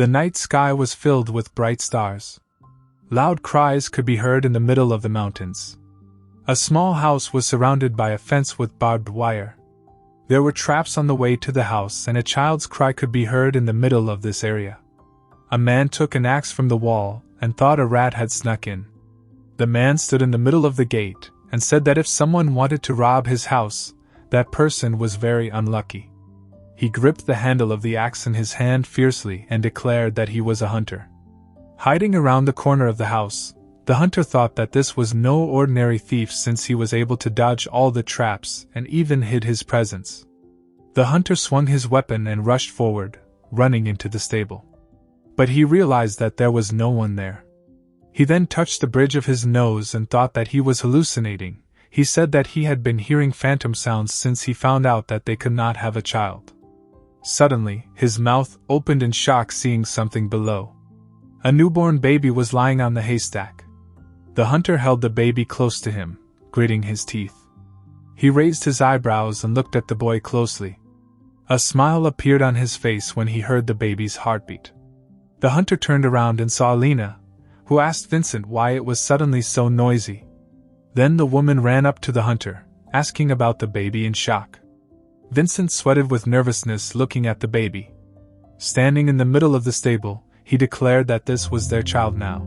The night sky was filled with bright stars. Loud cries could be heard in the middle of the mountains. A small house was surrounded by a fence with barbed wire. There were traps on the way to the house, and a child's cry could be heard in the middle of this area. A man took an axe from the wall and thought a rat had snuck in. The man stood in the middle of the gate and said that if someone wanted to rob his house, that person was very unlucky. He gripped the handle of the axe in his hand fiercely and declared that he was a hunter. Hiding around the corner of the house, the hunter thought that this was no ordinary thief since he was able to dodge all the traps and even hid his presence. The hunter swung his weapon and rushed forward, running into the stable. But he realized that there was no one there. He then touched the bridge of his nose and thought that he was hallucinating. He said that he had been hearing phantom sounds since he found out that they could not have a child. Suddenly, his mouth opened in shock seeing something below. A newborn baby was lying on the haystack. The hunter held the baby close to him, gritting his teeth. He raised his eyebrows and looked at the boy closely. A smile appeared on his face when he heard the baby's heartbeat. The hunter turned around and saw Lena, who asked Vincent why it was suddenly so noisy. Then the woman ran up to the hunter, asking about the baby in shock. Vincent sweated with nervousness looking at the baby. Standing in the middle of the stable, he declared that this was their child now.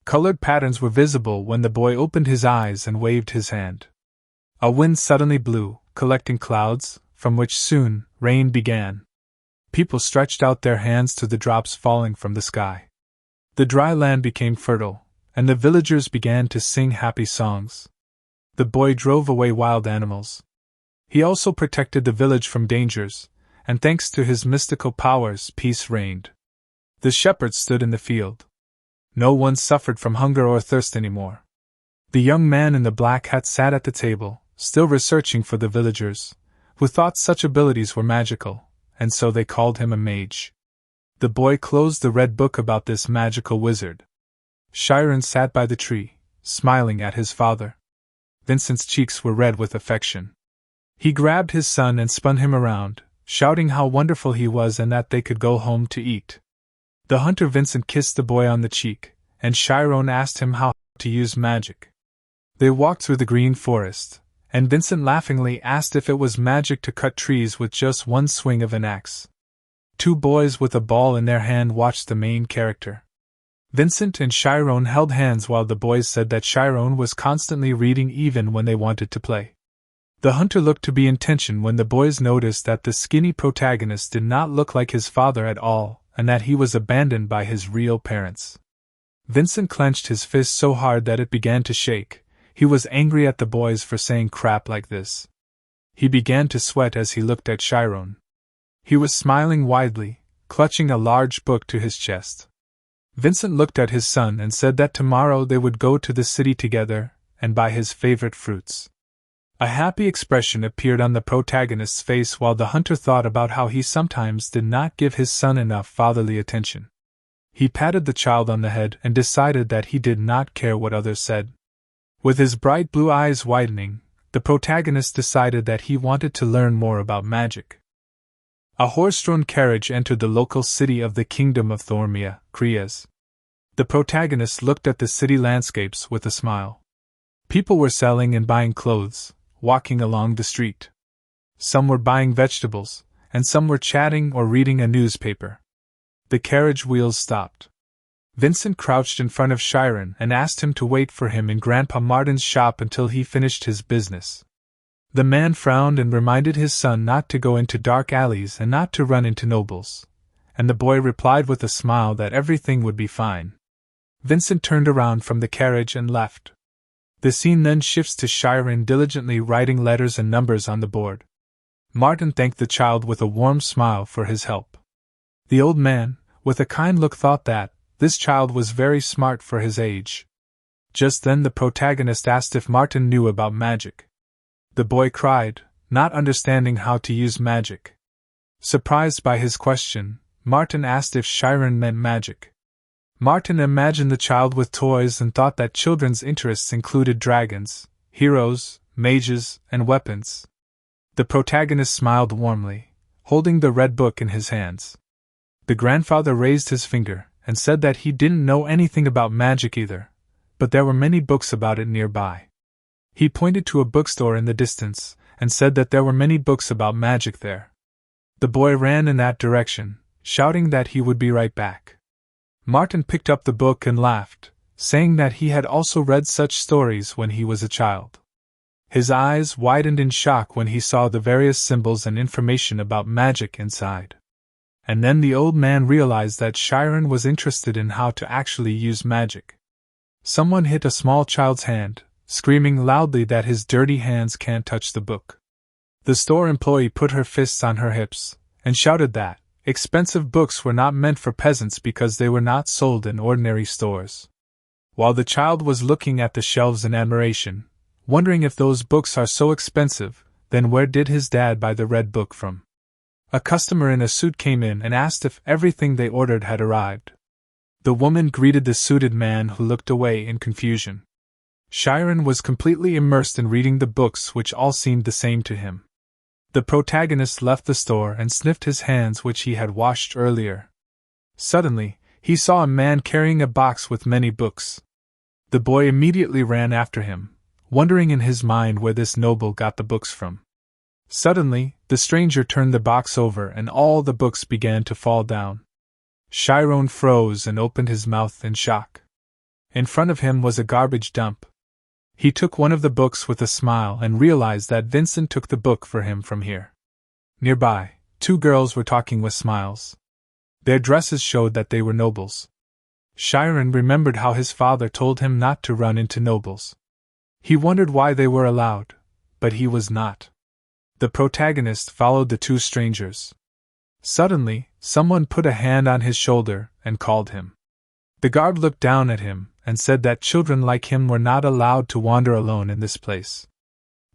Colored patterns were visible when the boy opened his eyes and waved his hand. A wind suddenly blew, collecting clouds, from which soon rain began. People stretched out their hands to the drops falling from the sky. The dry land became fertile, and the villagers began to sing happy songs. The boy drove away wild animals. He also protected the village from dangers, and thanks to his mystical powers, peace reigned. The shepherds stood in the field. No one suffered from hunger or thirst anymore. The young man in the black hat sat at the table, still researching for the villagers, who thought such abilities were magical, and so they called him a mage. The boy closed the red book about this magical wizard. Shirone sat by the tree, smiling at his father. Vincent's cheeks were red with affection. He grabbed his son and spun him around, shouting how wonderful he was and that they could go home to eat. The hunter Vincent kissed the boy on the cheek, and Shirone asked him how to use magic. They walked through the green forest, and Vincent laughingly asked if it was magic to cut trees with just one swing of an axe. Two boys with a ball in their hand watched the main character. Vincent and Shirone held hands while the boys said that Shirone was constantly reading even when they wanted to play. The hunter looked to be in tension when the boys noticed that the skinny protagonist did not look like his father at all, and that he was abandoned by his real parents. Vincent clenched his fist so hard that it began to shake. He was angry at the boys for saying crap like this. He began to sweat as he looked at Shirone. He was smiling widely, clutching a large book to his chest. Vincent looked at his son and said that tomorrow they would go to the city together and buy his favorite fruits. A happy expression appeared on the protagonist's face while the hunter thought about how he sometimes did not give his son enough fatherly attention. He patted the child on the head and decided that he did not care what others said. With his bright blue eyes widening, the protagonist decided that he wanted to learn more about magic. A horse-drawn carriage entered the local city of the Kingdom of Thormia, Krias. The protagonist looked at the city landscapes with a smile. People were selling and buying clothes, walking along the street. Some were buying vegetables, and some were chatting or reading a newspaper. The carriage wheels stopped. Vincent crouched in front of Shirone and asked him to wait for him in Grandpa Martin's shop until he finished his business. The man frowned and reminded his son not to go into dark alleys and not to run into nobles, and the boy replied with a smile that everything would be fine. Vincent turned around from the carriage and left. The scene then shifts to Shirone diligently writing letters and numbers on the board. Martin thanked the child with a warm smile for his help. The old man, with a kind look, thought that this child was very smart for his age. Just then the protagonist asked if Martin knew about magic. The boy cried, not understanding how to use magic. Surprised by his question, Martin asked if Shirone meant magic. Martin imagined the child with toys and thought that children's interests included dragons, heroes, mages, and weapons. The protagonist smiled warmly, holding the red book in his hands. The grandfather raised his finger and said that he didn't know anything about magic either, but there were many books about it nearby. He pointed to a bookstore in the distance and said that there were many books about magic there. The boy ran in that direction, shouting that he would be right back. Martin picked up the book and laughed, saying that he had also read such stories when he was a child. His eyes widened in shock when he saw the various symbols and information about magic inside. And then the old man realized that Shirone was interested in how to actually use magic. Someone hit a small child's hand, screaming loudly that his dirty hands can't touch the book. The store employee put her fists on her hips and shouted that expensive books were not meant for peasants because they were not sold in ordinary stores. While the child was looking at the shelves in admiration, wondering if those books are so expensive, then where did his dad buy the red book from? A customer in a suit came in and asked if everything they ordered had arrived. The woman greeted the suited man who looked away in confusion. Shirone was completely immersed in reading the books which all seemed the same to him. The protagonist left the store and sniffed his hands which he had washed earlier. Suddenly, he saw a man carrying a box with many books. The boy immediately ran after him, wondering in his mind where this noble got the books from. Suddenly, the stranger turned the box over and all the books began to fall down. Shirone froze and opened his mouth in shock. In front of him was a garbage dump. He took one of the books with a smile and realized that Vincent took the book for him from here. Nearby, two girls were talking with smiles. Their dresses showed that they were nobles. Shirone remembered how his father told him not to run into nobles. He wondered why they were allowed, but he was not. The protagonist followed the two strangers. Suddenly, someone put a hand on his shoulder and called him. The guard looked down at him and said that children like him were not allowed to wander alone in this place.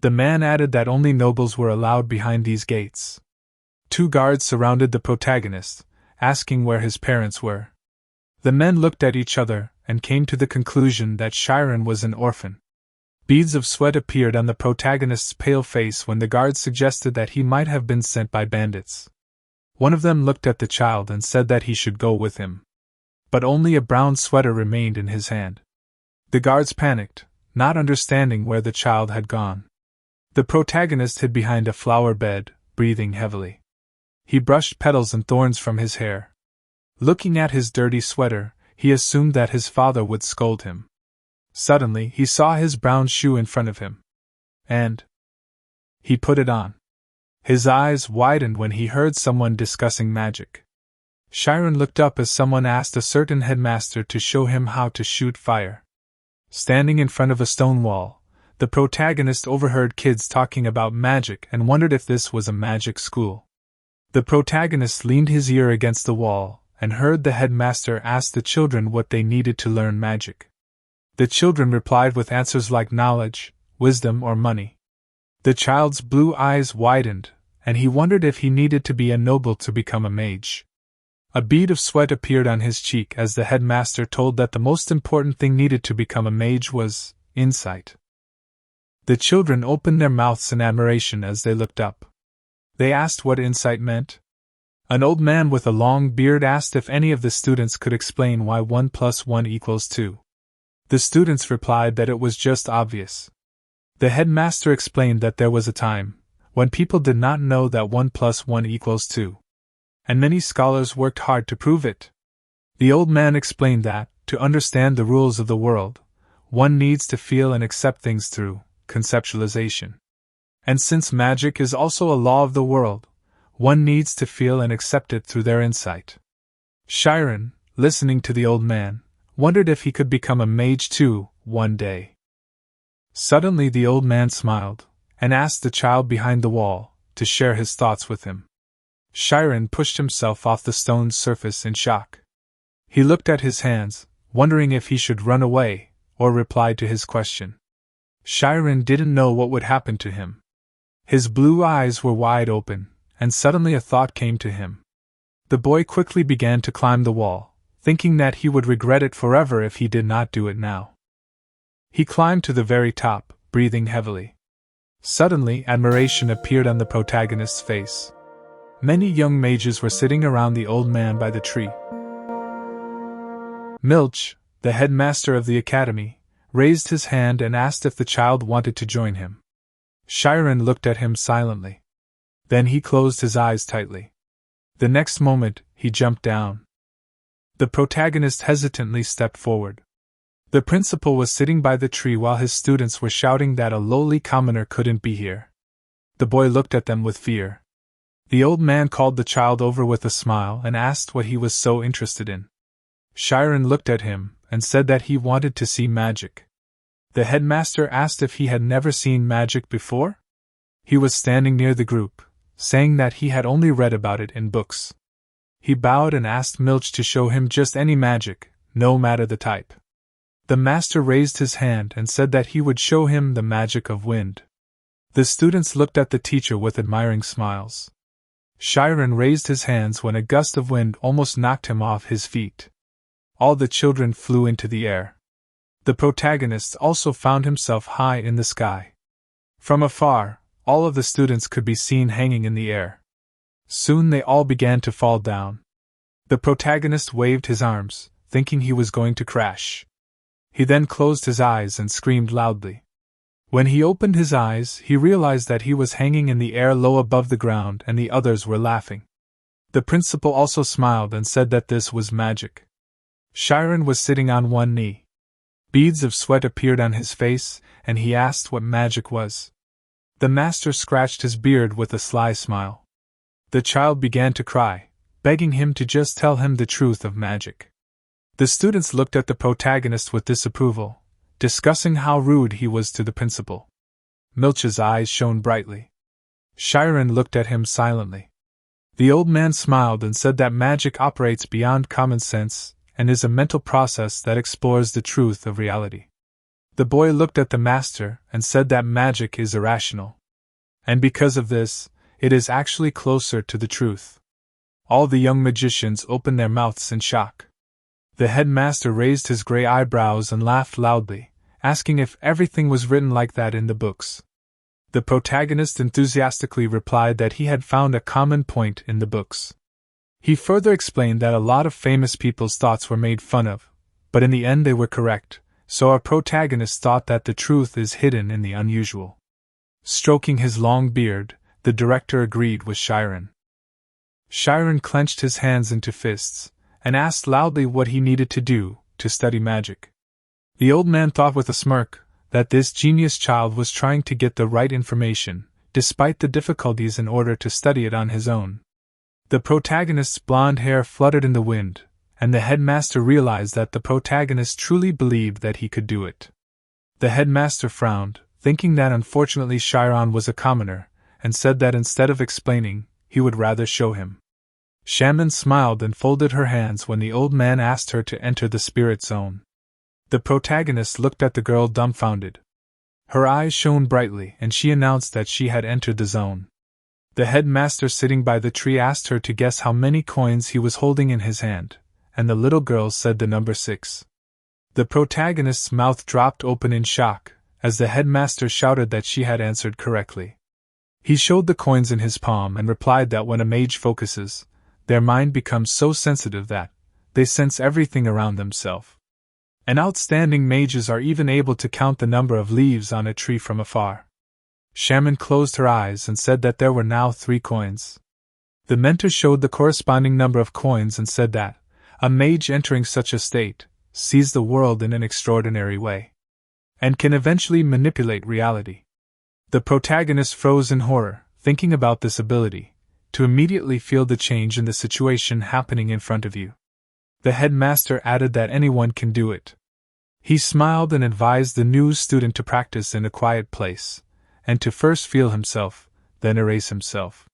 The man added that only nobles were allowed behind these gates. Two guards surrounded the protagonist, asking where his parents were. The men looked at each other and came to the conclusion that Shirone was an orphan. Beads of sweat appeared on the protagonist's pale face when the guards suggested that he might have been sent by bandits. One of them looked at the child and said that he should go with him. But only a brown sweater remained in his hand. The guards panicked, not understanding where the child had gone. The protagonist hid behind a flower bed, breathing heavily. He brushed petals and thorns from his hair. Looking at his dirty sweater, he assumed that his father would scold him. Suddenly, he saw his brown shoe in front of him. And he put it on. His eyes widened when he heard someone discussing magic. Shirone looked up as someone asked a certain headmaster to show him how to shoot fire. Standing in front of a stone wall, the protagonist overheard kids talking about magic and wondered if this was a magic school. The protagonist leaned his ear against the wall and heard the headmaster ask the children what they needed to learn magic. The children replied with answers like knowledge, wisdom, or money. The child's blue eyes widened, and he wondered if he needed to be a noble to become a mage. A bead of sweat appeared on his cheek as the headmaster told that the most important thing needed to become a mage was insight. The children opened their mouths in admiration as they looked up. They asked what insight meant. An old man with a long beard asked if any of the students could explain why 1 + 1 = 2. The students replied that it was just obvious. The headmaster explained that there was a time when people did not know that 1 + 1 = 2. And many scholars worked hard to prove it. The old man explained that, to understand the rules of the world, one needs to feel and accept things through conceptualization. And since magic is also a law of the world, one needs to feel and accept it through their insight. Shirone, listening to the old man, wondered if he could become a mage too, one day. Suddenly the old man smiled, and asked the child behind the wall to share his thoughts with him. Shirone pushed himself off the stone surface in shock. He looked at his hands, wondering if he should run away, or reply to his question. Shirone didn't know what would happen to him. His blue eyes were wide open, and suddenly a thought came to him. The boy quickly began to climb the wall, thinking that he would regret it forever if he did not do it now. He climbed to the very top, breathing heavily. Suddenly, admiration appeared on the protagonist's face. Many young mages were sitting around the old man by the tree. Milch, the headmaster of the academy, raised his hand and asked if the child wanted to join him. Shirone looked at him silently. Then he closed his eyes tightly. The next moment, he jumped down. The protagonist hesitantly stepped forward. The principal was sitting by the tree while his students were shouting that a lowly commoner couldn't be here. The boy looked at them with fear. The old man called the child over with a smile and asked what he was so interested in. Shirone looked at him and said that he wanted to see magic. The headmaster asked if he had never seen magic before. He was standing near the group, saying that he had only read about it in books. He bowed and asked Milch to show him just any magic, no matter the type. The master raised his hand and said that he would show him the magic of wind. The students looked at the teacher with admiring smiles. Shirone raised his hands when a gust of wind almost knocked him off his feet. All the children flew into the air. The protagonist also found himself high in the sky. From afar, all of the students could be seen hanging in the air. Soon they all began to fall down. The protagonist waved his arms, thinking he was going to crash. He then closed his eyes and screamed loudly. When he opened his eyes, he realized that he was hanging in the air low above the ground and the others were laughing. The principal also smiled and said that this was magic. Shirone was sitting on one knee. Beads of sweat appeared on his face, and he asked what magic was. The master scratched his beard with a sly smile. The child began to cry, begging him to just tell him the truth of magic. The students looked at the protagonist with disapproval, discussing how rude he was to the principal. Milch's eyes shone brightly. Shirone looked at him silently. The old man smiled and said that magic operates beyond common sense and is a mental process that explores the truth of reality. The boy looked at the master and said that magic is irrational. And because of this, it is actually closer to the truth. All the young magicians opened their mouths in shock. The headmaster raised his gray eyebrows and laughed loudly, asking if everything was written like that in the books. The protagonist enthusiastically replied that he had found a common point in the books. He further explained that a lot of famous people's thoughts were made fun of, but in the end they were correct, so our protagonist thought that the truth is hidden in the unusual. Stroking his long beard, the director agreed with Shirone. Shirone clenched his hands into fists and asked loudly what he needed to do to study magic. The old man thought with a smirk that this genius child was trying to get the right information, despite the difficulties in order to study it on his own. The protagonist's blonde hair fluttered in the wind, and the headmaster realized that the protagonist truly believed that he could do it. The headmaster frowned, thinking that unfortunately Shirone was a commoner, and said that instead of explaining, he would rather show him. Shaman smiled and folded her hands when the old man asked her to enter the spirit zone. The protagonist looked at the girl dumbfounded. Her eyes shone brightly and she announced that she had entered the zone. The headmaster sitting by the tree asked her to guess how many coins he was holding in his hand, and the little girl said the number 6. The protagonist's mouth dropped open in shock, as the headmaster shouted that she had answered correctly. He showed the coins in his palm and replied that when a mage focuses, their mind becomes so sensitive that they sense everything around themselves. And outstanding mages are even able to count the number of leaves on a tree from afar. Shaman closed her eyes and said that there were now 3 coins. The mentor showed the corresponding number of coins and said that a mage entering such a state sees the world in an extraordinary way and can eventually manipulate reality. The protagonist froze in horror, thinking about this ability to immediately feel the change in the situation happening in front of you. The headmaster added that anyone can do it. He smiled and advised the new student to practice in a quiet place, and to first feel himself, then erase himself.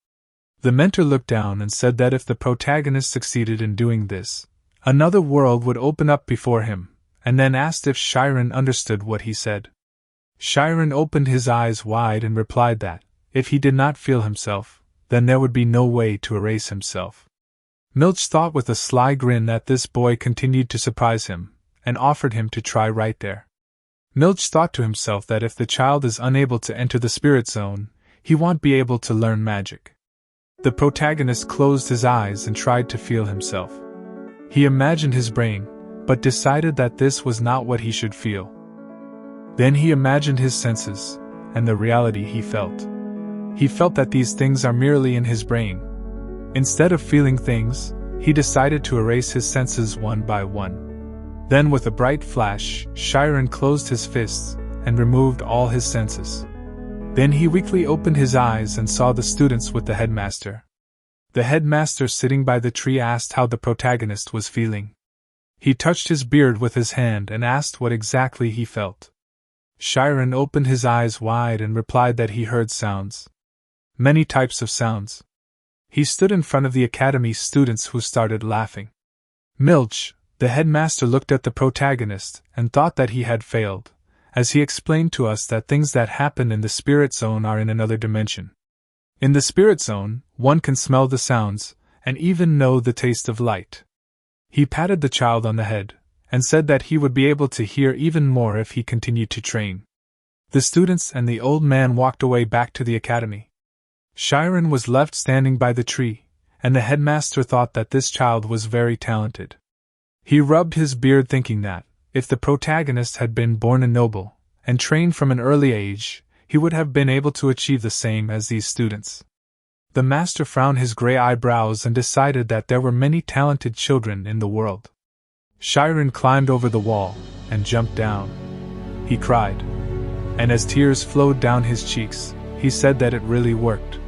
The mentor looked down and said that if the protagonist succeeded in doing this, another world would open up before him, and then asked if Shirone understood what he said. Shirone opened his eyes wide and replied that, if he did not feel himself, then there would be no way to erase himself. Milch thought with a sly grin that this boy continued to surprise him, and offered him to try right there. Milch thought to himself that if the child is unable to enter the spirit zone, he won't be able to learn magic. The protagonist closed his eyes and tried to feel himself. He imagined his brain, but decided that this was not what he should feel. Then he imagined his senses, and the reality he felt. He felt that these things are merely in his brain. Instead of feeling things, he decided to erase his senses one by one. Then with a bright flash, Shirone closed his fists and removed all his senses. Then he weakly opened his eyes and saw the students with the headmaster. The headmaster sitting by the tree asked how the protagonist was feeling. He touched his beard with his hand and asked what exactly he felt. Shirone opened his eyes wide and replied that he heard sounds. Many types of sounds. He stood in front of the academy students who started laughing. Milch, the headmaster, looked at the protagonist and thought that he had failed, as he explained to us that things that happen in the spirit zone are in another dimension. In the spirit zone, one can smell the sounds, and even know the taste of light. He patted the child on the head, and said that he would be able to hear even more if he continued to train. The students and the old man walked away back to the academy. Shirone was left standing by the tree, and the headmaster thought that this child was very talented. He rubbed his beard thinking that, if the protagonist had been born a noble, and trained from an early age, he would have been able to achieve the same as these students. The master frowned his gray eyebrows and decided that there were many talented children in the world. Shirone climbed over the wall and jumped down. He cried. And as tears flowed down his cheeks, he said that it really worked.